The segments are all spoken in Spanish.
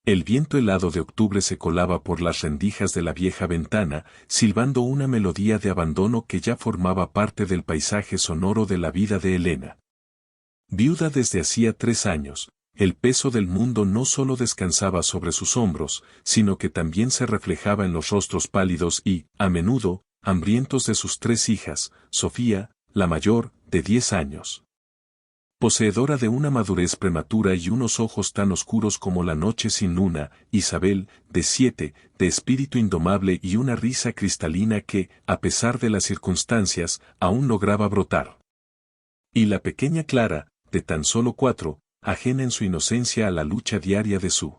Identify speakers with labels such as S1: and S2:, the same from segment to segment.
S1: El viento helado de octubre se colaba por las rendijas de la vieja ventana, silbando una melodía de abandono que ya formaba parte del paisaje sonoro de la vida de Elena. Viuda desde hacía 3 años, el peso del mundo no solo descansaba sobre sus hombros, sino que también se reflejaba en los rostros pálidos y, a menudo, hambrientos de sus 3 hijas, Sofía, la mayor, de 10 años. Poseedora de una madurez prematura y unos ojos tan oscuros como la noche sin luna, Isabel, de 7, de espíritu indomable y una risa cristalina que, a pesar de las circunstancias, aún lograba brotar. Y la pequeña Clara, de tan solo 4, ajena en su inocencia a la lucha diaria de su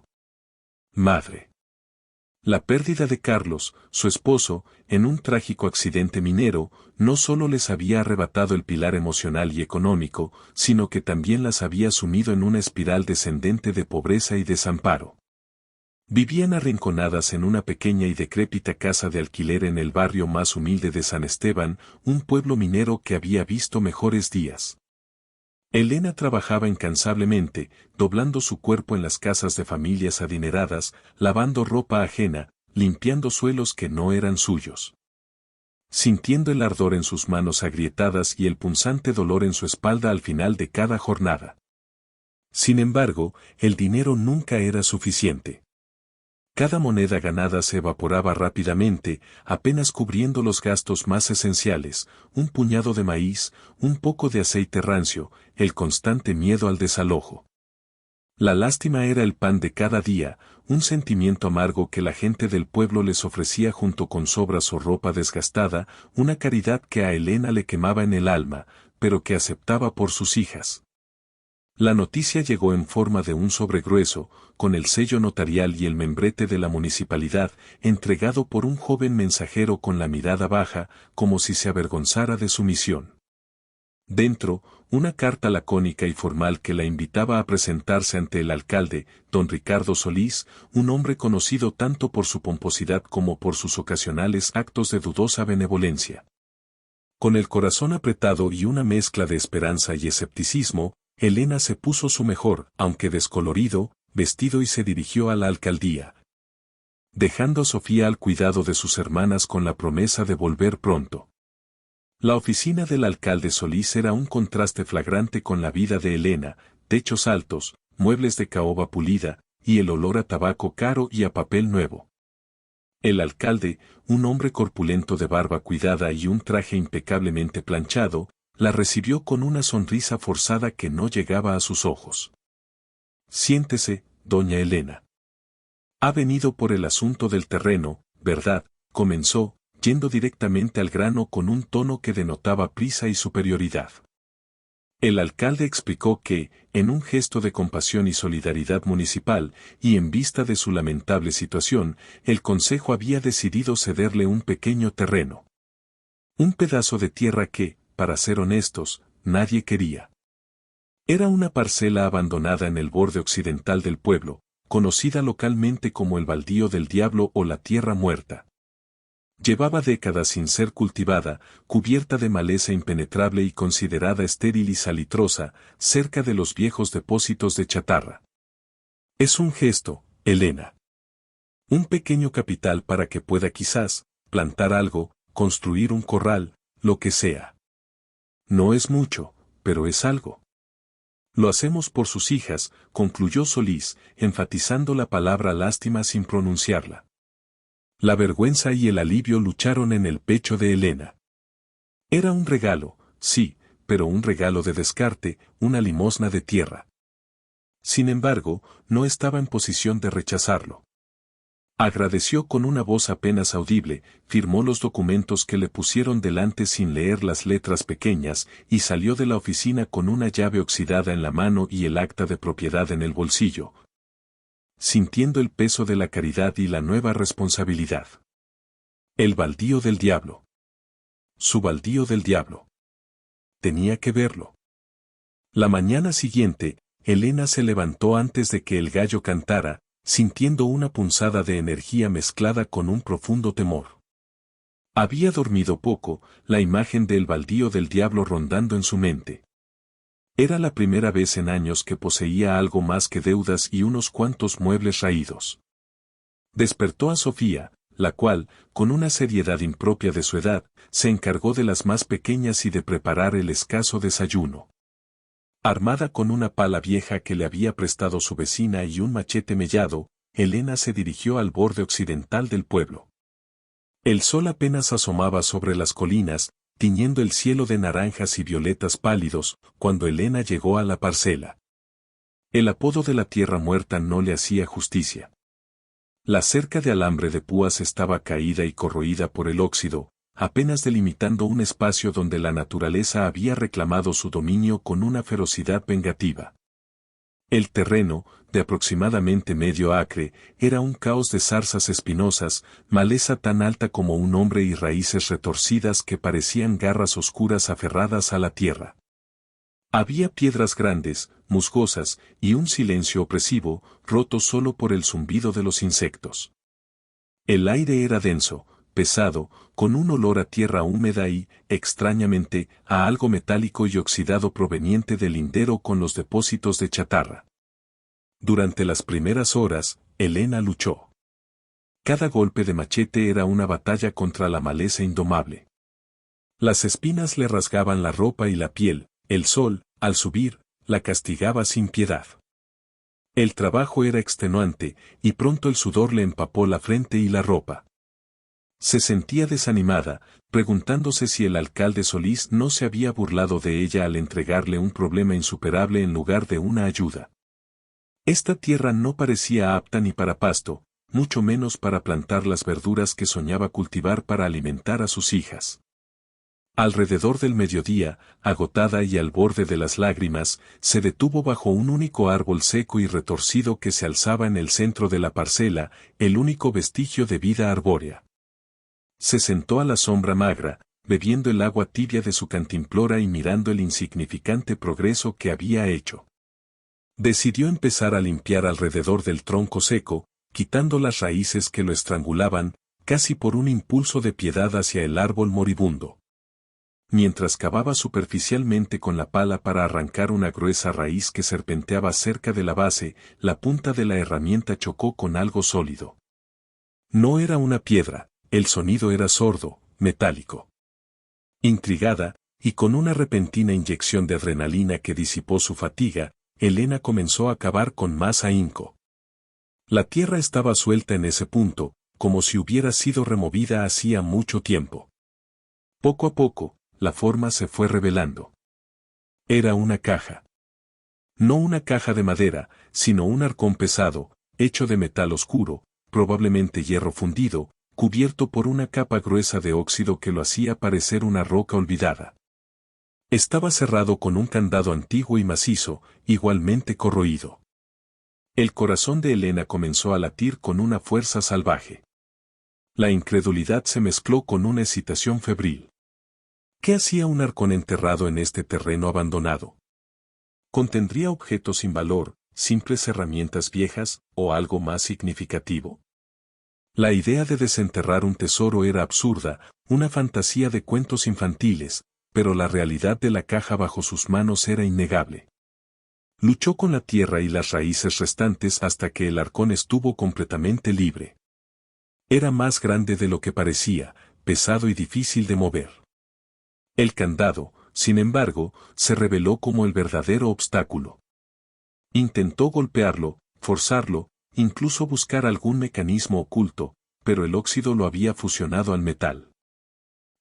S1: madre. La pérdida de Carlos, su esposo, en un trágico accidente minero, no solo les había arrebatado el pilar emocional y económico, sino que también las había sumido en una espiral descendente de pobreza y desamparo. Vivían arrinconadas en una pequeña y decrépita casa de alquiler en el barrio más humilde de San Esteban, un pueblo minero que había visto mejores días. Elena trabajaba incansablemente, doblando su cuerpo en las casas de familias adineradas, lavando ropa ajena, limpiando suelos que no eran suyos. Sintiendo el ardor en sus manos agrietadas y el punzante dolor en su espalda al final de cada jornada. Sin embargo, el dinero nunca era suficiente. Cada moneda ganada se evaporaba rápidamente, apenas cubriendo los gastos más esenciales, un puñado de maíz, un poco de aceite rancio, el constante miedo al desalojo. La lástima era el pan de cada día, un sentimiento amargo que la gente del pueblo les ofrecía junto con sobras o ropa desgastada, una caridad que a Elena le quemaba en el alma, pero que aceptaba por sus hijas. La noticia llegó en forma de un sobre grueso, con el sello notarial y el membrete de la municipalidad, entregado por un joven mensajero con la mirada baja, como si se avergonzara de su misión. Dentro, una carta lacónica y formal que la invitaba a presentarse ante el alcalde, don Ricardo Solís, un hombre conocido tanto por su pomposidad como por sus ocasionales actos de dudosa benevolencia. Con el corazón apretado y una mezcla de esperanza y escepticismo, Elena se puso su mejor, aunque descolorido, vestido y se dirigió a la alcaldía, dejando a Sofía al cuidado de sus hermanas con la promesa de volver pronto. La oficina del alcalde Solís era un contraste flagrante con la vida de Elena, techos altos, muebles de caoba pulida, y el olor a tabaco caro y a papel nuevo. El alcalde, un hombre corpulento de barba cuidada y un traje impecablemente planchado, la recibió con una sonrisa forzada que no llegaba a sus ojos. «Siéntese, doña Elena. Ha venido por el asunto del terreno, ¿verdad?», comenzó, yendo directamente al grano con un tono que denotaba prisa y superioridad. El alcalde explicó que, en un gesto de compasión y solidaridad municipal, y en vista de su lamentable situación, el consejo había decidido cederle un pequeño terreno. Un pedazo de tierra que, para ser honestos, nadie quería. Era una parcela abandonada en el borde occidental del pueblo, conocida localmente como el Baldío del Diablo o la Tierra Muerta. Llevaba décadas sin ser cultivada, cubierta de maleza impenetrable y considerada estéril y salitrosa, cerca de los viejos depósitos de chatarra. Es un gesto, Elena. Un pequeño capital para que pueda quizás, plantar algo, construir un corral, lo que sea. No es mucho, pero es algo. Lo hacemos por sus hijas, concluyó Solís, enfatizando la palabra lástima sin pronunciarla. La vergüenza y el alivio lucharon en el pecho de Elena. Era un regalo, sí, pero un regalo de descarte, una limosna de tierra. Sin embargo, no estaba en posición de rechazarlo. Agradeció con una voz apenas audible, firmó los documentos que le pusieron delante sin leer las letras pequeñas, y salió de la oficina con una llave oxidada en la mano y el acta de propiedad en el bolsillo, sintiendo el peso de la caridad y la nueva responsabilidad. El baldío del diablo. Su baldío del diablo. Tenía que verlo. La mañana siguiente, Elena se levantó antes de que el gallo cantara, sintiendo una punzada de energía mezclada con un profundo temor. Había dormido poco, la imagen del baldío del diablo rondando en su mente. Era la primera vez en años que poseía algo más que deudas y unos cuantos muebles raídos. Despertó a Sofía, la cual, con una seriedad impropia de su edad, se encargó de las más pequeñas y de preparar el escaso desayuno. Armada con una pala vieja que le había prestado su vecina y un machete mellado, Elena se dirigió al borde occidental del pueblo. El sol apenas asomaba sobre las colinas, tiñendo el cielo de naranjas y violetas pálidos, cuando Elena llegó a la parcela. El apodo de la tierra muerta no le hacía justicia. La cerca de alambre de púas estaba caída y corroída por el óxido, apenas delimitando un espacio donde la naturaleza había reclamado su dominio con una ferocidad vengativa. El terreno, de aproximadamente medio acre, era un caos de zarzas espinosas, maleza tan alta como un hombre y raíces retorcidas que parecían garras oscuras aferradas a la tierra. Había piedras grandes, musgosas, y un silencio opresivo, roto solo por el zumbido de los insectos. El aire era denso, pesado, con un olor a tierra húmeda y, extrañamente, a algo metálico y oxidado proveniente del lindero con los depósitos de chatarra. Durante las primeras horas, Elena luchó. Cada golpe de machete era una batalla contra la maleza indomable. Las espinas le rasgaban la ropa y la piel, el sol, al subir, la castigaba sin piedad. El trabajo era extenuante, y pronto el sudor le empapó la frente y la ropa. Se sentía desanimada, preguntándose si el alcalde Solís no se había burlado de ella al entregarle un problema insuperable en lugar de una ayuda. Esta tierra no parecía apta ni para pasto, mucho menos para plantar las verduras que soñaba cultivar para alimentar a sus hijas. Alrededor del mediodía, agotada y al borde de las lágrimas, se detuvo bajo un único árbol seco y retorcido que se alzaba en el centro de la parcela, el único vestigio de vida arbórea. Se sentó a la sombra magra, bebiendo el agua tibia de su cantimplora y mirando el insignificante progreso que había hecho. Decidió empezar a limpiar alrededor del tronco seco, quitando las raíces que lo estrangulaban, casi por un impulso de piedad hacia el árbol moribundo. Mientras cavaba superficialmente con la pala para arrancar una gruesa raíz que serpenteaba cerca de la base, la punta de la herramienta chocó con algo sólido. No era una piedra, el sonido era sordo, metálico. Intrigada, y con una repentina inyección de adrenalina que disipó su fatiga, Elena comenzó a cavar con más ahínco. La tierra estaba suelta en ese punto, como si hubiera sido removida hacía mucho tiempo. Poco a poco, la forma se fue revelando. Era una caja. No una caja de madera, sino un arcón pesado, hecho de metal oscuro, probablemente hierro fundido, cubierto por una capa gruesa de óxido que lo hacía parecer una roca olvidada. Estaba cerrado con un candado antiguo y macizo, igualmente corroído. El corazón de Elena comenzó a latir con una fuerza salvaje. La incredulidad se mezcló con una excitación febril. ¿Qué hacía un arcón enterrado en este terreno abandonado? ¿Contendría objetos sin valor, simples herramientas viejas, o algo más significativo? La idea de desenterrar un tesoro era absurda, una fantasía de cuentos infantiles, pero la realidad de la caja bajo sus manos era innegable. Luchó con la tierra y las raíces restantes hasta que el arcón estuvo completamente libre. Era más grande de lo que parecía, pesado y difícil de mover. El candado, sin embargo, se reveló como el verdadero obstáculo. Intentó golpearlo, forzarlo, incluso buscar algún mecanismo oculto, pero el óxido lo había fusionado al metal.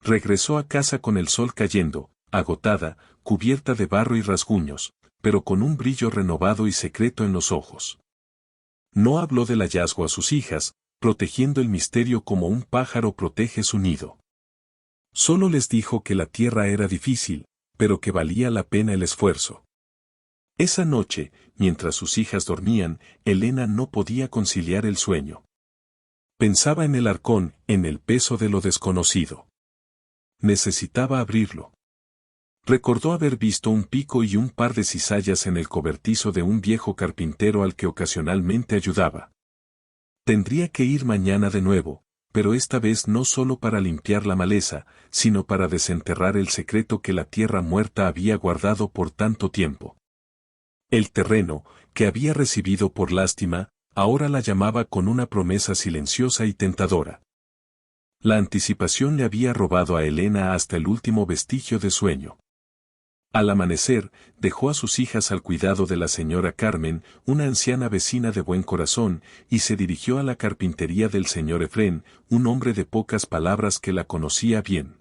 S1: Regresó a casa con el sol cayendo, agotada, cubierta de barro y rasguños, pero con un brillo renovado y secreto en los ojos. No habló del hallazgo a sus hijas, protegiendo el misterio como un pájaro protege su nido. Solo les dijo que la tierra era difícil, pero que valía la pena el esfuerzo. Esa noche, mientras sus hijas dormían, Elena no podía conciliar el sueño. Pensaba en el arcón, en el peso de lo desconocido. Necesitaba abrirlo. Recordó haber visto un pico y un par de cizallas en el cobertizo de un viejo carpintero al que ocasionalmente ayudaba. Tendría que ir mañana de nuevo, pero esta vez no solo para limpiar la maleza, sino para desenterrar el secreto que la tierra muerta había guardado por tanto tiempo. El terreno, que había recibido por lástima, ahora la llamaba con una promesa silenciosa y tentadora. La anticipación le había robado a Elena hasta el último vestigio de sueño. Al amanecer, dejó a sus hijas al cuidado de la señora Carmen, una anciana vecina de buen corazón, y se dirigió a la carpintería del señor Efrén, un hombre de pocas palabras que la conocía bien.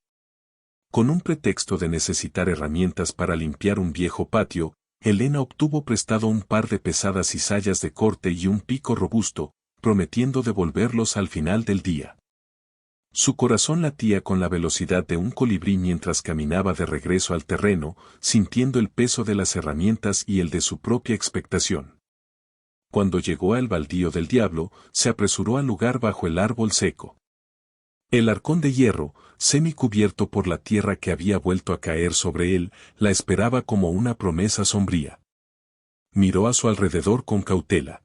S1: Con un pretexto de necesitar herramientas para limpiar un viejo patio, Elena obtuvo prestado un par de pesadas cizallas de corte y un pico robusto, prometiendo devolverlos al final del día. Su corazón latía con la velocidad de un colibrí mientras caminaba de regreso al terreno, sintiendo el peso de las herramientas y el de su propia expectación. Cuando llegó al baldío del diablo, se apresuró al lugar bajo el árbol seco. El arcón de hierro, semicubierto por la tierra que había vuelto a caer sobre él, la esperaba como una promesa sombría. Miró a su alrededor con cautela.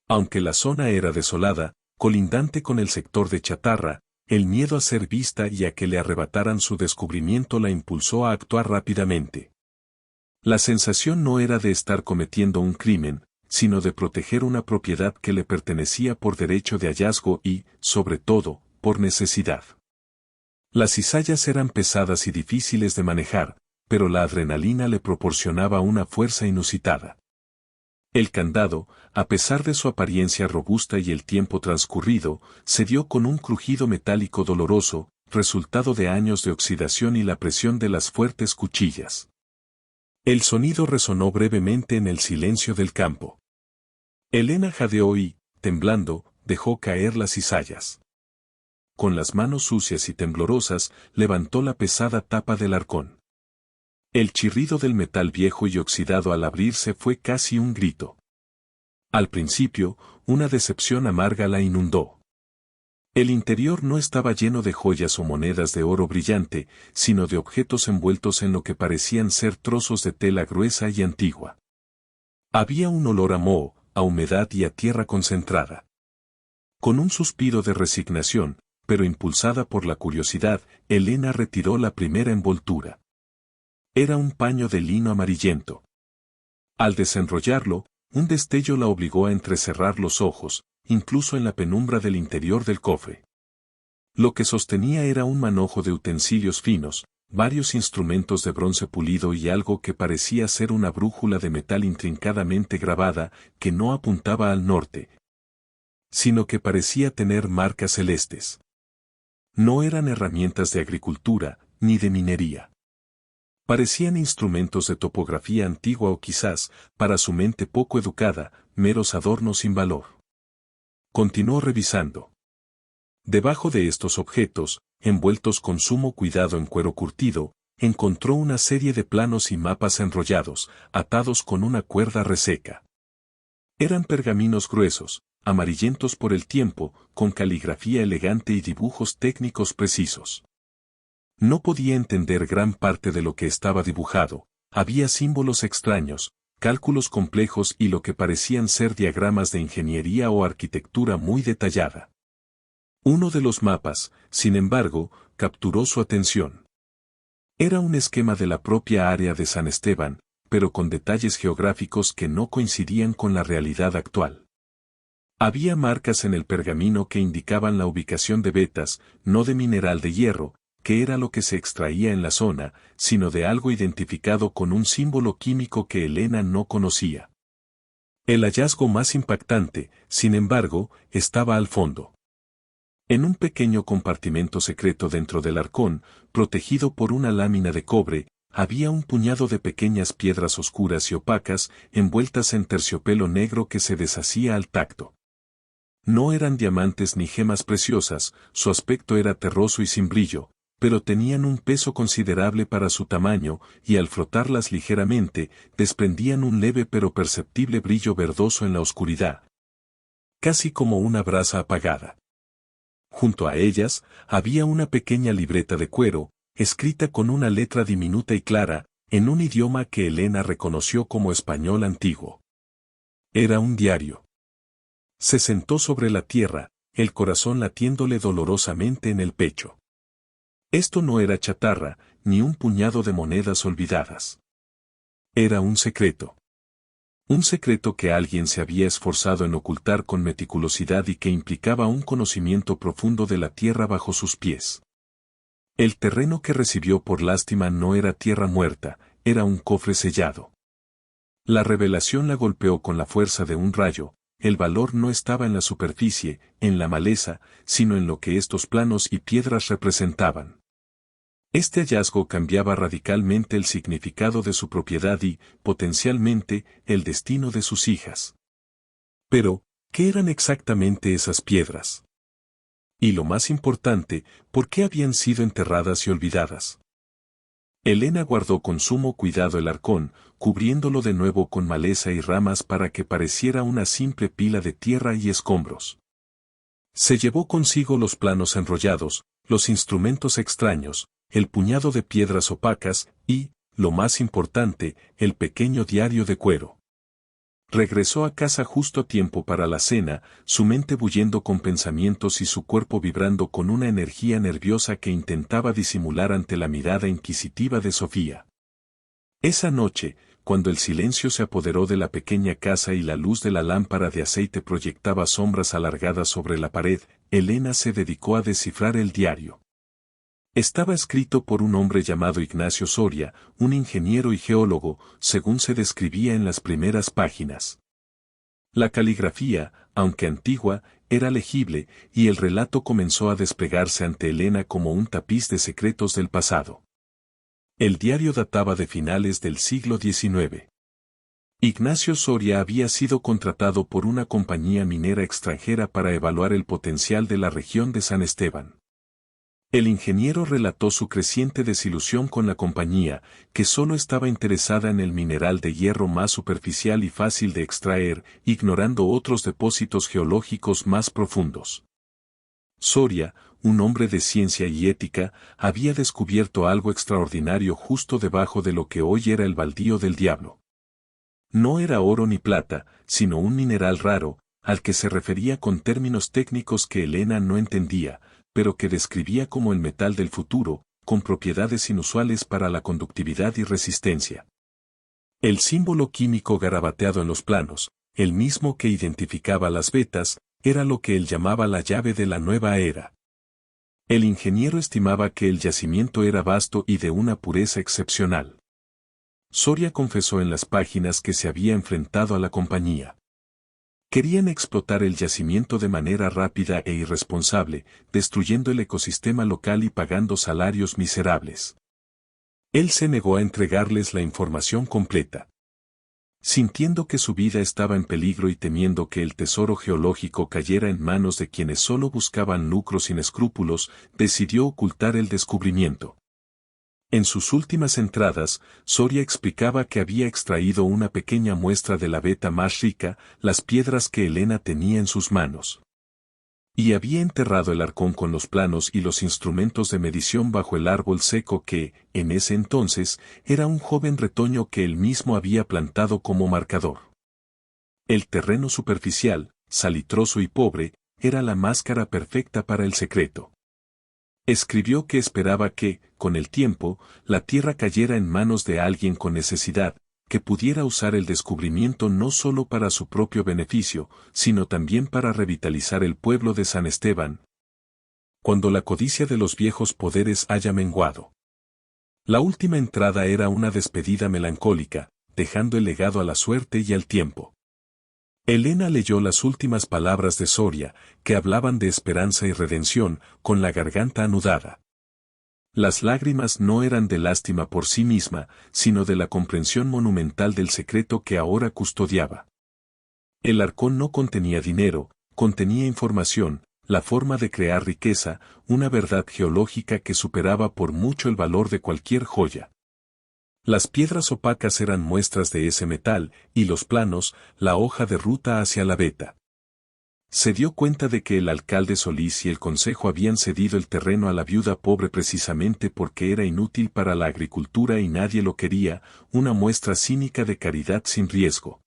S1: Aunque la zona era desolada, colindante con el sector de chatarra, el miedo a ser vista y a que le arrebataran su descubrimiento la impulsó a actuar rápidamente. La sensación no era de estar cometiendo un crimen, sino de proteger una propiedad que le pertenecía por derecho de hallazgo y, sobre todo, por necesidad. Las cizallas eran pesadas y difíciles de manejar, pero la adrenalina le proporcionaba una fuerza inusitada. El candado, a pesar de su apariencia robusta y el tiempo transcurrido, se dio con un crujido metálico doloroso, resultado de años de oxidación y la presión de las fuertes cuchillas. El sonido resonó brevemente en el silencio del campo. Elena jadeó y, temblando, dejó caer las cizallas. Con las manos sucias y temblorosas, levantó la pesada tapa del arcón. El chirrido del metal viejo y oxidado al abrirse fue casi un grito. Al principio, una decepción amarga la inundó. El interior no estaba lleno de joyas o monedas de oro brillante, sino de objetos envueltos en lo que parecían ser trozos de tela gruesa y antigua. Había un olor a moho, a humedad y a tierra concentrada. Con un suspiro de resignación, pero impulsada por la curiosidad, Elena retiró la primera envoltura. Era un paño de lino amarillento. Al desenrollarlo, un destello la obligó a entrecerrar los ojos, incluso en la penumbra del interior del cofre. Lo que sostenía era un manojo de utensilios finos, varios instrumentos de bronce pulido y algo que parecía ser una brújula de metal intrincadamente grabada, que no apuntaba al norte, sino que parecía tener marcas celestes. No eran herramientas de agricultura, ni de minería. Parecían instrumentos de topografía antigua o quizás, para su mente poco educada, meros adornos sin valor. Continuó revisando. Debajo de estos objetos, envueltos con sumo cuidado en cuero curtido, encontró una serie de planos y mapas enrollados, atados con una cuerda reseca. Eran pergaminos gruesos, amarillentos por el tiempo, con caligrafía elegante y dibujos técnicos precisos. No podía entender gran parte de lo que estaba dibujado, había símbolos extraños, cálculos complejos y lo que parecían ser diagramas de ingeniería o arquitectura muy detallada. Uno de los mapas, sin embargo, capturó su atención. Era un esquema de la propia área de San Esteban, pero con detalles geográficos que no coincidían con la realidad actual. Había marcas en el pergamino que indicaban la ubicación de vetas, no de mineral de hierro, que era lo que se extraía en la zona, sino de algo identificado con un símbolo químico que Elena no conocía. El hallazgo más impactante, sin embargo, estaba al fondo. En un pequeño compartimento secreto dentro del arcón, protegido por una lámina de cobre, había un puñado de pequeñas piedras oscuras y opacas, envueltas en terciopelo negro que se deshacía al tacto. No eran diamantes ni gemas preciosas, su aspecto era terroso y sin brillo, pero tenían un peso considerable para su tamaño, y al frotarlas ligeramente, desprendían un leve pero perceptible brillo verdoso en la oscuridad. Casi como una brasa apagada. Junto a ellas, había una pequeña libreta de cuero, escrita con una letra diminuta y clara, en un idioma que Elena reconoció como español antiguo. Era un diario. Se sentó sobre la tierra, el corazón latiéndole dolorosamente en el pecho. Esto no era chatarra, ni un puñado de monedas olvidadas. Era un secreto. Un secreto que alguien se había esforzado en ocultar con meticulosidad y que implicaba un conocimiento profundo de la tierra bajo sus pies. El terreno que recibió por lástima no era tierra muerta, era un cofre sellado. La revelación la golpeó con la fuerza de un rayo. El valor no estaba en la superficie, en la maleza, sino en lo que estos planos y piedras representaban. Este hallazgo cambiaba radicalmente el significado de su propiedad y, potencialmente, el destino de sus hijas. Pero, ¿qué eran exactamente esas piedras? Y lo más importante, ¿por qué habían sido enterradas y olvidadas? Elena guardó con sumo cuidado el arcón, cubriéndolo de nuevo con maleza y ramas para que pareciera una simple pila de tierra y escombros. Se llevó consigo los planos enrollados, los instrumentos extraños, el puñado de piedras opacas y, lo más importante, el pequeño diario de cuero. Regresó a casa justo a tiempo para la cena, su mente bullendo con pensamientos y su cuerpo vibrando con una energía nerviosa que intentaba disimular ante la mirada inquisitiva de Sofía. Esa noche, cuando el silencio se apoderó de la pequeña casa y la luz de la lámpara de aceite proyectaba sombras alargadas sobre la pared, Elena se dedicó a descifrar el diario. Estaba escrito por un hombre llamado Ignacio Soria, un ingeniero y geólogo, según se describía en las primeras páginas. La caligrafía, aunque antigua, era legible, y el relato comenzó a desplegarse ante Elena como un tapiz de secretos del pasado. El diario databa de finales del siglo XIX. Ignacio Soria había sido contratado por una compañía minera extranjera para evaluar el potencial de la región de San Esteban. El ingeniero relató su creciente desilusión con la compañía, que solo estaba interesada en el mineral de hierro más superficial y fácil de extraer, ignorando otros depósitos geológicos más profundos. Soria, un hombre de ciencia y ética, había descubierto algo extraordinario justo debajo de lo que hoy era el baldío del diablo. No era oro ni plata, sino un mineral raro, al que se refería con términos técnicos que Elena no entendía, pero que describía como el metal del futuro, con propiedades inusuales para la conductividad y resistencia. El símbolo químico garabateado en los planos, el mismo que identificaba las vetas, era lo que él llamaba la llave de la nueva era. El ingeniero estimaba que el yacimiento era vasto y de una pureza excepcional. Soria confesó en las páginas que se había enfrentado a la compañía. Querían explotar el yacimiento de manera rápida e irresponsable, destruyendo el ecosistema local y pagando salarios miserables. Él se negó a entregarles la información completa. Sintiendo que su vida estaba en peligro y temiendo que el tesoro geológico cayera en manos de quienes solo buscaban lucro sin escrúpulos, decidió ocultar el descubrimiento. En sus últimas entradas, Soria explicaba que había extraído una pequeña muestra de la veta más rica, las piedras que Elena tenía en sus manos. Y había enterrado el arcón con los planos y los instrumentos de medición bajo el árbol seco que, en ese entonces, era un joven retoño que él mismo había plantado como marcador. El terreno superficial, salitroso y pobre, era la máscara perfecta para el secreto. Escribió que esperaba que, con el tiempo, la tierra cayera en manos de alguien con necesidad, que pudiera usar el descubrimiento no solo para su propio beneficio, sino también para revitalizar el pueblo de San Esteban, cuando la codicia de los viejos poderes haya menguado. La última entrada era una despedida melancólica, dejando el legado a la suerte y al tiempo. Elena leyó las últimas palabras de Soria, que hablaban de esperanza y redención, con la garganta anudada. Las lágrimas no eran de lástima por sí misma, sino de la comprensión monumental del secreto que ahora custodiaba. El arcón no contenía dinero, contenía información, la forma de crear riqueza, una verdad geológica que superaba por mucho el valor de cualquier joya. Las piedras opacas eran muestras de ese metal, y los planos, la hoja de ruta hacia la veta. Se dio cuenta de que el alcalde Solís y el consejo habían cedido el terreno a la viuda pobre precisamente porque era inútil para la agricultura y nadie lo quería, una muestra cínica de caridad sin riesgo.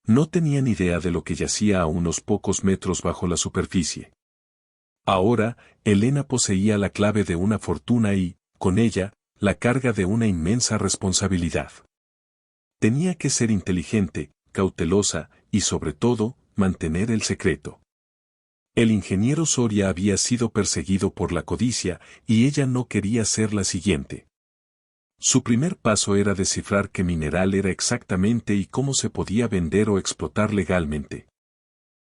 S1: No tenían idea de lo que yacía a unos pocos metros bajo la superficie. Ahora, Elena poseía la clave de una fortuna y, con ella, la carga de una inmensa responsabilidad. Tenía que ser inteligente, cautelosa, y sobre todo, mantener el secreto. El ingeniero Soria había sido perseguido por la codicia, y ella no quería ser la siguiente. Su primer paso era descifrar qué mineral era exactamente y cómo se podía vender o explotar legalmente.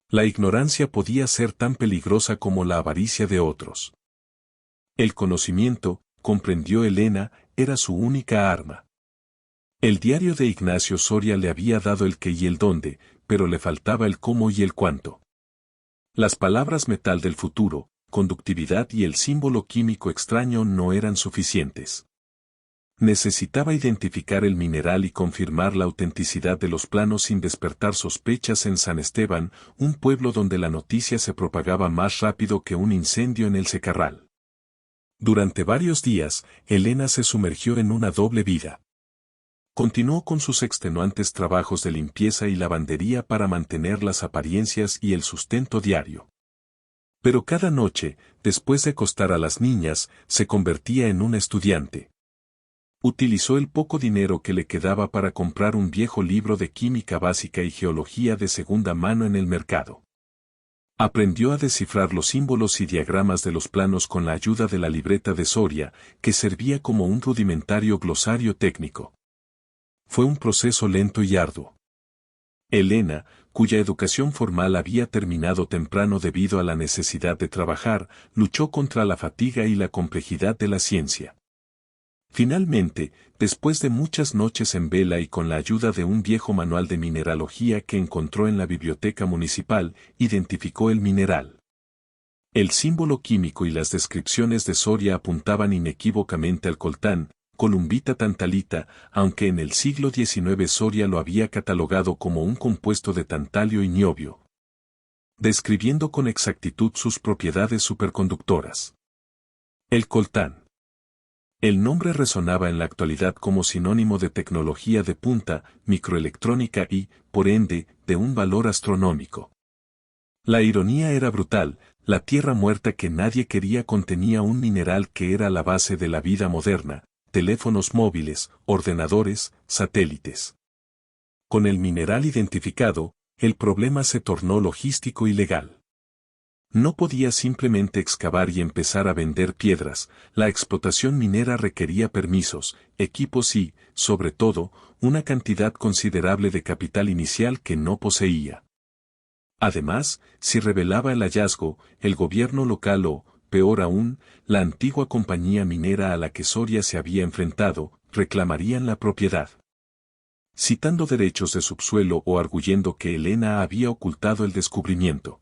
S1: La ignorancia podía ser tan peligrosa como la avaricia de otros. El conocimiento, comprendió Elena, era su única arma. El diario de Ignacio Soria le había dado el qué y el dónde, pero le faltaba el cómo y el cuánto. Las palabras metal del futuro, conductividad y el símbolo químico extraño no eran suficientes. Necesitaba identificar el mineral y confirmar la autenticidad de los planos sin despertar sospechas en San Esteban, un pueblo donde la noticia se propagaba más rápido que un incendio en el secarral. Durante varios días, Elena se sumergió en una doble vida. Continuó con sus extenuantes trabajos de limpieza y lavandería para mantener las apariencias y el sustento diario. Pero cada noche, después de acostar a las niñas, se convertía en una estudiante. Utilizó el poco dinero que le quedaba para comprar un viejo libro de química básica y geología de segunda mano en el mercado. Aprendió a descifrar los símbolos y diagramas de los planos con la ayuda de la libreta de Soria, que servía como un rudimentario glosario técnico. Fue un proceso lento y arduo. Elena, cuya educación formal había terminado temprano debido a la necesidad de trabajar, luchó contra la fatiga y la complejidad de la ciencia. Finalmente, después de muchas noches en vela y con la ayuda de un viejo manual de mineralogía que encontró en la biblioteca municipal, identificó el mineral. El símbolo químico y las descripciones de Soria apuntaban inequívocamente al coltán, columbita tantalita, aunque en el siglo XIX Soria lo había catalogado como un compuesto de tantalio y niobio, describiendo con exactitud sus propiedades superconductoras. El coltán. El nombre resonaba en la actualidad como sinónimo de tecnología de punta, microelectrónica y, por ende, de un valor astronómico. La ironía era brutal, la tierra muerta que nadie quería contenía un mineral que era la base de la vida moderna, teléfonos móviles, ordenadores, satélites. Con el mineral identificado, el problema se tornó logístico y legal. No podía simplemente excavar y empezar a vender piedras, la explotación minera requería permisos, equipos y, sobre todo, una cantidad considerable de capital inicial que no poseía. Además, si revelaba el hallazgo, el gobierno local o, peor aún, la antigua compañía minera a la que Soria se había enfrentado, reclamarían la propiedad. Citando derechos de subsuelo o arguyendo que Elena había ocultado el descubrimiento.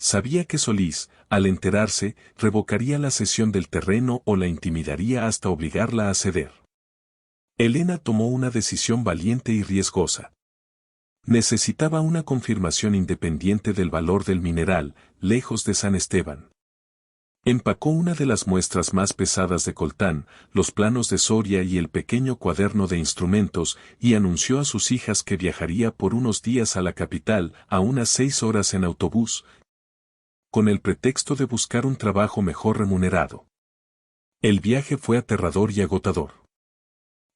S1: Sabía que Solís, al enterarse, revocaría la cesión del terreno o la intimidaría hasta obligarla a ceder. Elena tomó una decisión valiente y riesgosa. Necesitaba una confirmación independiente del valor del mineral, lejos de San Esteban. Empacó una de las muestras más pesadas de coltán, los planos de Soria y el pequeño cuaderno de instrumentos, y anunció a sus hijas que viajaría por unos días a la capital, a unas 6 horas en autobús, con el pretexto de buscar un trabajo mejor remunerado. El viaje fue aterrador y agotador.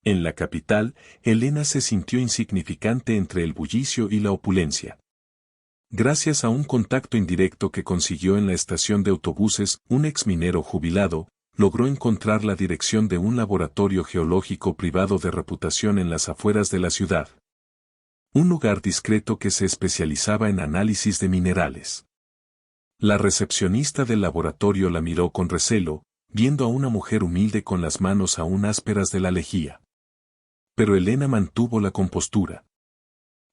S1: En la capital, Elena se sintió insignificante entre el bullicio y la opulencia. Gracias a un contacto indirecto que consiguió en la estación de autobuses, un exminero jubilado, logró encontrar la dirección de un laboratorio geológico privado de reputación en las afueras de la ciudad. Un lugar discreto que se especializaba en análisis de minerales. La recepcionista del laboratorio la miró con recelo, viendo a una mujer humilde con las manos aún ásperas de la lejía. Pero Elena mantuvo la compostura.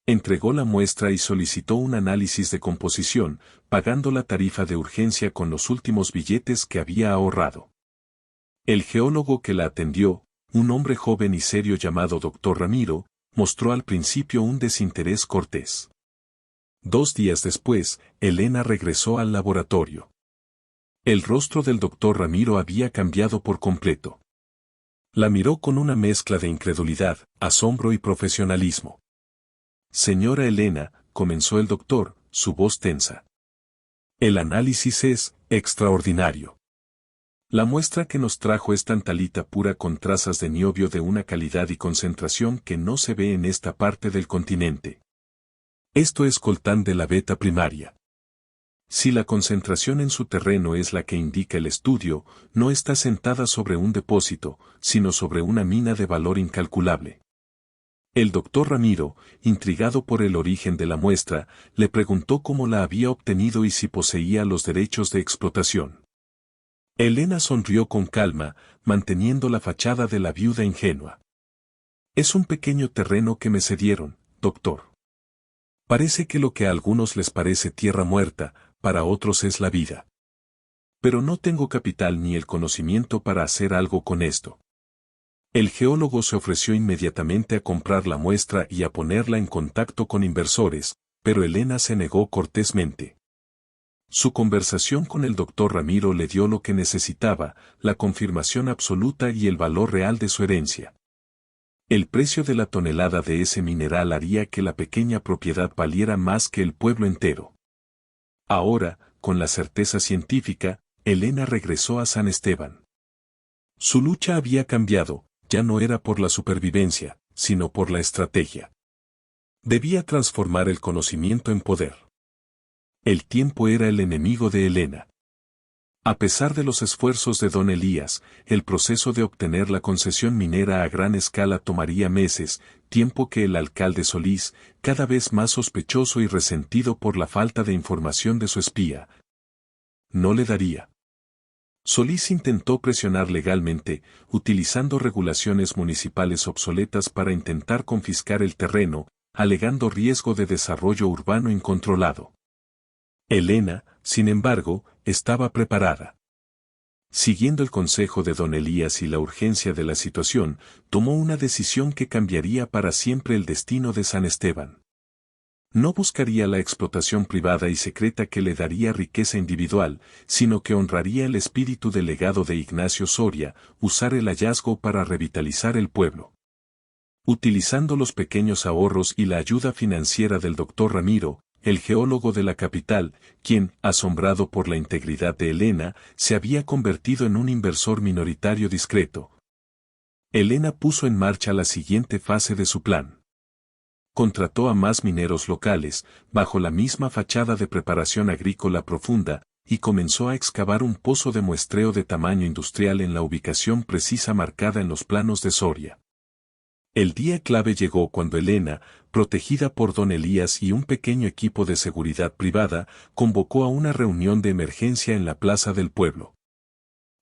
S1: Entregó la muestra y solicitó un análisis de composición, pagando la tarifa de urgencia con los últimos billetes que había ahorrado. El geólogo que la atendió, un hombre joven y serio llamado Dr. Ramiro, mostró al principio un desinterés cortés. 2 días después, Elena regresó al laboratorio. El rostro del doctor Ramiro había cambiado por completo. La miró con una mezcla de incredulidad, asombro y profesionalismo. Señora Elena, comenzó el doctor, su voz tensa. El análisis es extraordinario. La muestra que nos trajo es tantalita pura con trazas de niobio de una calidad y concentración que no se ve en esta parte del continente. Esto es coltán de la beta primaria. Si la concentración en su terreno es la que indica el estudio, no está sentada sobre un depósito, sino sobre una mina de valor incalculable. El doctor Ramiro, intrigado por el origen de la muestra, le preguntó cómo la había obtenido y si poseía los derechos de explotación. Elena sonrió con calma, manteniendo la fachada de la viuda ingenua. Es un pequeño terreno que me cedieron, doctor. Parece que lo que a algunos les parece tierra muerta, para otros es la vida. Pero no tengo capital ni el conocimiento para hacer algo con esto. El geólogo se ofreció inmediatamente a comprar la muestra y a ponerla en contacto con inversores, pero Elena se negó cortésmente. Su conversación con el doctor Ramiro le dio lo que necesitaba, la confirmación absoluta y el valor real de su herencia. El precio de la tonelada de ese mineral haría que la pequeña propiedad valiera más que el pueblo entero. Ahora, con la certeza científica, Elena regresó a San Esteban. Su lucha había cambiado, ya no era por la supervivencia, sino por la estrategia. Debía transformar el conocimiento en poder. El tiempo era el enemigo de Elena. A pesar de los esfuerzos de don Elías, el proceso de obtener la concesión minera a gran escala tomaría meses, tiempo que el alcalde Solís, cada vez más sospechoso y resentido por la falta de información de su espía, no le daría. Solís intentó presionar legalmente, utilizando regulaciones municipales obsoletas para intentar confiscar el terreno, alegando riesgo de desarrollo urbano incontrolado. Elena, sin embargo, estaba preparada. Siguiendo el consejo de don Elías y la urgencia de la situación, tomó una decisión que cambiaría para siempre el destino de San Esteban. No buscaría la explotación privada y secreta que le daría riqueza individual, sino que honraría el espíritu del legado de Ignacio Soria, usar el hallazgo para revitalizar el pueblo. Utilizando los pequeños ahorros y la ayuda financiera del doctor Ramiro, el geólogo de la capital, quien, asombrado por la integridad de Elena, se había convertido en un inversor minoritario discreto. Elena puso en marcha la siguiente fase de su plan. Contrató a más mineros locales, bajo la misma fachada de preparación agrícola profunda, y comenzó a excavar un pozo de muestreo de tamaño industrial en la ubicación precisa marcada en los planos de Soria. El día clave llegó cuando Elena, protegida por don Elías y un pequeño equipo de seguridad privada, convocó a una reunión de emergencia en la plaza del pueblo.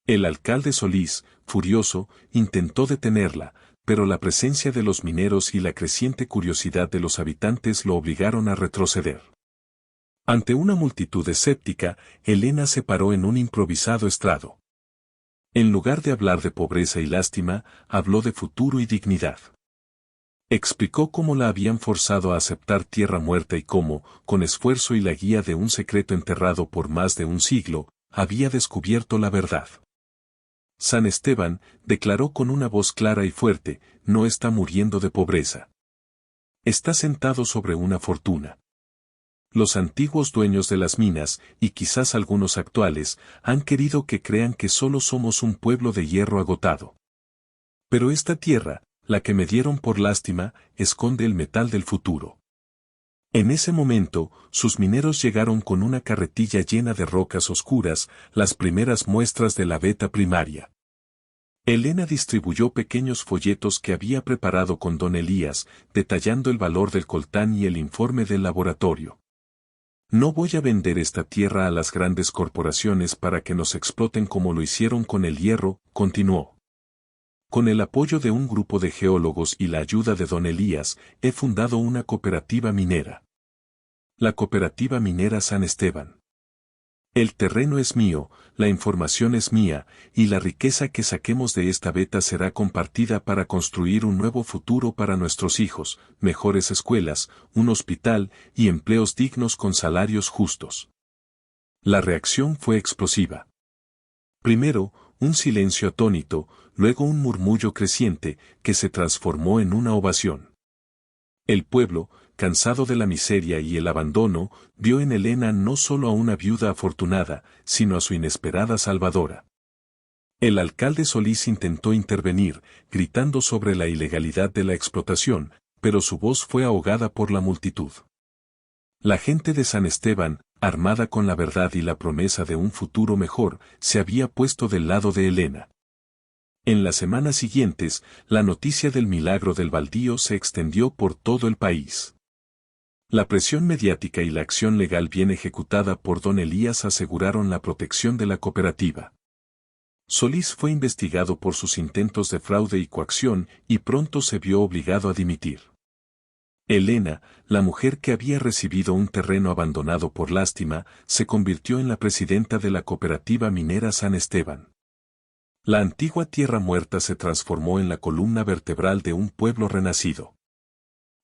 S1: El alcalde Solís, furioso, intentó detenerla, pero la presencia de los mineros y la creciente curiosidad de los habitantes lo obligaron a retroceder. Ante una multitud escéptica, Elena se paró en un improvisado estrado. En lugar de hablar de pobreza y lástima, habló de futuro y dignidad. Explicó cómo la habían forzado a aceptar tierra muerta y cómo, con esfuerzo y la guía de un secreto enterrado por más de un siglo, había descubierto la verdad. San Esteban, declaró con una voz clara y fuerte, no está muriendo de pobreza. Está sentado sobre una fortuna. Los antiguos dueños de las minas, y quizás algunos actuales, han querido que crean que solo somos un pueblo de hierro agotado. Pero esta tierra, la que me dieron por lástima, esconde el metal del futuro. En ese momento, sus mineros llegaron con una carretilla llena de rocas oscuras, las primeras muestras de la beta primaria. Elena distribuyó pequeños folletos que había preparado con don Elías, detallando el valor del coltán y el informe del laboratorio. No voy a vender esta tierra a las grandes corporaciones para que nos exploten como lo hicieron con el hierro, continuó. Con el apoyo de un grupo de geólogos y la ayuda de don Elías, he fundado una cooperativa minera. La Cooperativa Minera San Esteban. El terreno es mío, la información es mía, y la riqueza que saquemos de esta beta será compartida para construir un nuevo futuro para nuestros hijos, mejores escuelas, un hospital y empleos dignos con salarios justos. La reacción fue explosiva. Primero, un silencio atónito, luego un murmullo creciente, que se transformó en una ovación. El pueblo, cansado de la miseria y el abandono, vio en Elena no solo a una viuda afortunada, sino a su inesperada salvadora. El alcalde Solís intentó intervenir, gritando sobre la ilegalidad de la explotación, pero su voz fue ahogada por la multitud. La gente de San Esteban, armada con la verdad y la promesa de un futuro mejor, se había puesto del lado de Elena. En las semanas siguientes, la noticia del milagro del baldío se extendió por todo el país. La presión mediática y la acción legal bien ejecutada por don Elías aseguraron la protección de la cooperativa. Solís fue investigado por sus intentos de fraude y coacción y pronto se vio obligado a dimitir. Elena, la mujer que había recibido un terreno abandonado por lástima, se convirtió en la presidenta de la cooperativa minera San Esteban. La antigua tierra muerta se transformó en la columna vertebral de un pueblo renacido.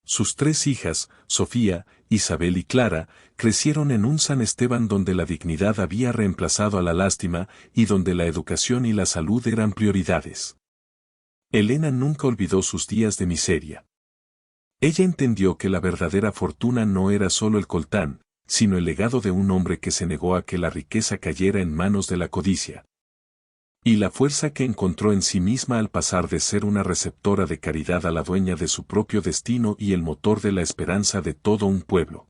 S1: Sus 3 hijas, Sofía, Isabel y Clara, crecieron en un San Esteban donde la dignidad había reemplazado a la lástima y donde la educación y la salud eran prioridades. Elena nunca olvidó sus días de miseria. Ella entendió que la verdadera fortuna no era solo el coltán, sino el legado de un hombre que se negó a que la riqueza cayera en manos de la codicia. Y la fuerza que encontró en sí misma al pasar de ser una receptora de caridad a la dueña de su propio destino y el motor de la esperanza de todo un pueblo.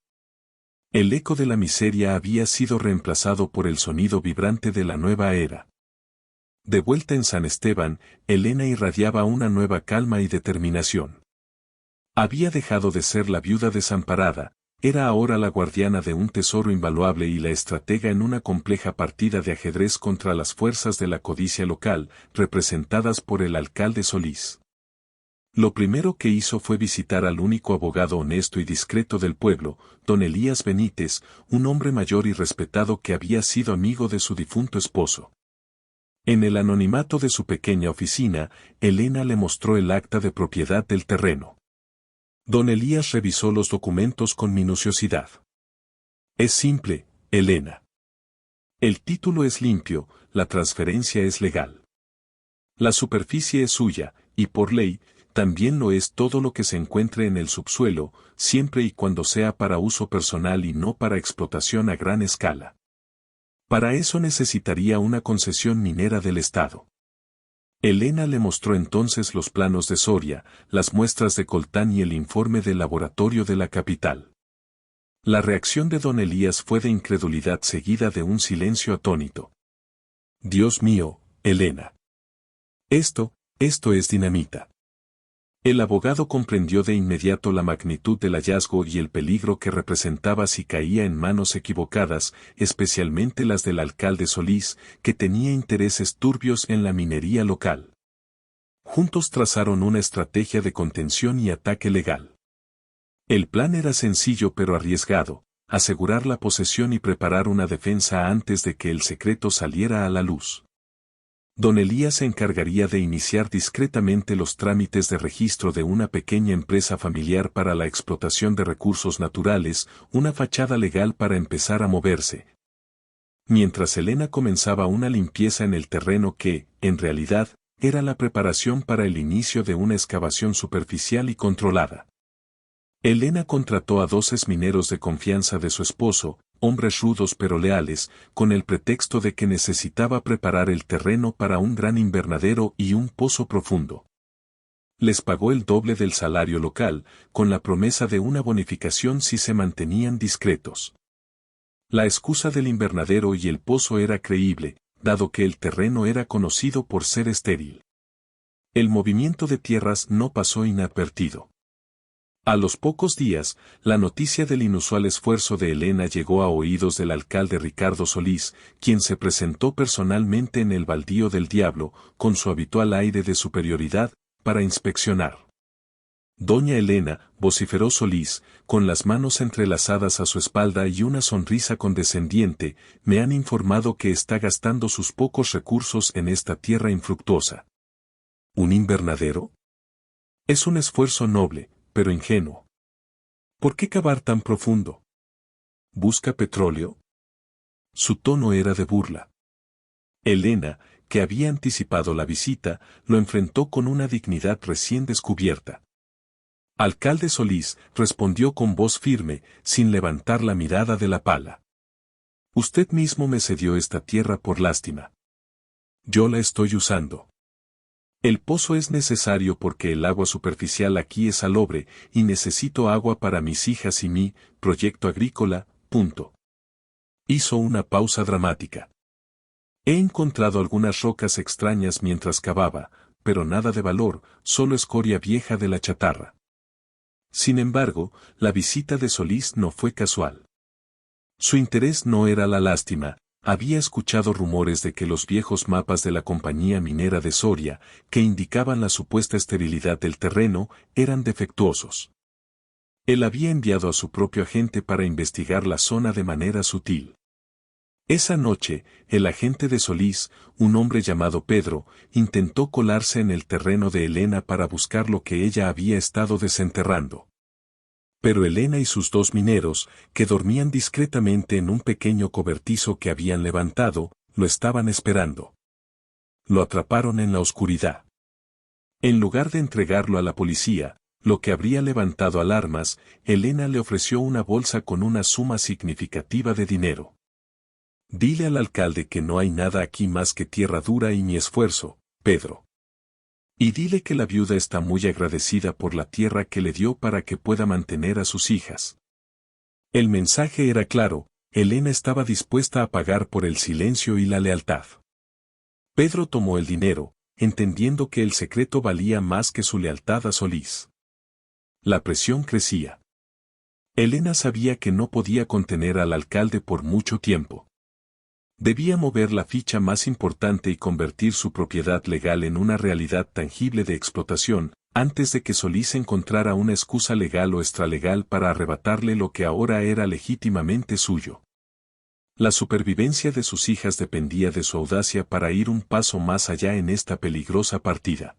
S1: El eco de la miseria había sido reemplazado por el sonido vibrante de la nueva era. De vuelta en San Esteban, Elena irradiaba una nueva calma y determinación. Había dejado de ser la viuda desamparada, era ahora la guardiana de un tesoro invaluable y la estratega en una compleja partida de ajedrez contra las fuerzas de la codicia local, representadas por el alcalde Solís. Lo primero que hizo fue visitar al único abogado honesto y discreto del pueblo, don Elías Benítez, un hombre mayor y respetado que había sido amigo de su difunto esposo. En el anonimato de su pequeña oficina, Elena le mostró el acta de propiedad del terreno. Don Elías revisó los documentos con minuciosidad. Es simple, Elena. El título es limpio, la transferencia es legal. La superficie es suya, y por ley, también lo es todo lo que se encuentre en el subsuelo, siempre y cuando sea para uso personal y no para explotación a gran escala. Para eso necesitaría una concesión minera del Estado. Elena le mostró entonces los planos de Soria, las muestras de coltán y el informe del laboratorio de la capital. La reacción de don Elías fue de incredulidad seguida de un silencio atónito. Dios mío, Elena. Esto es dinamita. El abogado comprendió de inmediato la magnitud del hallazgo y el peligro que representaba si caía en manos equivocadas, especialmente las del alcalde Solís, que tenía intereses turbios en la minería local. Juntos trazaron una estrategia de contención y ataque legal. El plan era sencillo pero arriesgado, asegurar la posesión y preparar una defensa antes de que el secreto saliera a la luz. Don Elías se encargaría de iniciar discretamente los trámites de registro de una pequeña empresa familiar para la explotación de recursos naturales, una fachada legal para empezar a moverse. Mientras Elena comenzaba una limpieza en el terreno que, en realidad, era la preparación para el inicio de una excavación superficial y controlada. Elena contrató a 2 mineros de confianza de su esposo, hombres rudos pero leales, con el pretexto de que necesitaba preparar el terreno para un gran invernadero y un pozo profundo. Les pagó el doble del salario local, con la promesa de una bonificación si se mantenían discretos. La excusa del invernadero y el pozo era creíble, dado que el terreno era conocido por ser estéril. El movimiento de tierras no pasó inadvertido. A los pocos días, la noticia del inusual esfuerzo de Elena llegó a oídos del alcalde Ricardo Solís, quien se presentó personalmente en el Baldío del Diablo, con su habitual aire de superioridad, para inspeccionar. Doña Elena, vociferó Solís, con las manos entrelazadas a su espalda y una sonrisa condescendiente, me han informado que está gastando sus pocos recursos en esta tierra infructuosa. ¿Un invernadero? Es un esfuerzo noble, pero ingenuo. ¿Por qué cavar tan profundo? ¿Busca petróleo? Su tono era de burla. Elena, que había anticipado la visita, lo enfrentó con una dignidad recién descubierta. Alcalde Solís, respondió con voz firme, sin levantar la mirada de la pala. Usted mismo me cedió esta tierra por lástima. Yo la estoy usando. El pozo es necesario porque el agua superficial aquí es salobre y necesito agua para mis hijas y mi proyecto agrícola, punto. Hizo una pausa dramática. He encontrado algunas rocas extrañas mientras cavaba, pero nada de valor, solo escoria vieja de la chatarra. Sin embargo, la visita de Solís no fue casual. Su interés no era la lástima, había escuchado rumores de que los viejos mapas de la compañía minera de Soria, que indicaban la supuesta esterilidad del terreno, eran defectuosos. Él había enviado a su propio agente para investigar la zona de manera sutil. Esa noche, el agente de Solís, un hombre llamado Pedro, intentó colarse en el terreno de Elena para buscar lo que ella había estado desenterrando. Pero Elena y sus dos mineros, que dormían discretamente en un pequeño cobertizo que habían levantado, lo estaban esperando. Lo atraparon en la oscuridad. En lugar de entregarlo a la policía, lo que habría levantado alarmas, Elena le ofreció una bolsa con una suma significativa de dinero. Dile al alcalde que no hay nada aquí más que tierra dura y mi esfuerzo, Pedro. Y dile que la viuda está muy agradecida por la tierra que le dio para que pueda mantener a sus hijas. El mensaje era claro, Elena estaba dispuesta a pagar por el silencio y la lealtad. Pedro tomó el dinero, entendiendo que el secreto valía más que su lealtad a Solís. La presión crecía. Elena sabía que no podía contener al alcalde por mucho tiempo. Debía mover la ficha más importante y convertir su propiedad legal en una realidad tangible de explotación, antes de que Solís encontrara una excusa legal o extralegal para arrebatarle lo que ahora era legítimamente suyo. La supervivencia de sus hijas dependía de su audacia para ir un paso más allá en esta peligrosa partida.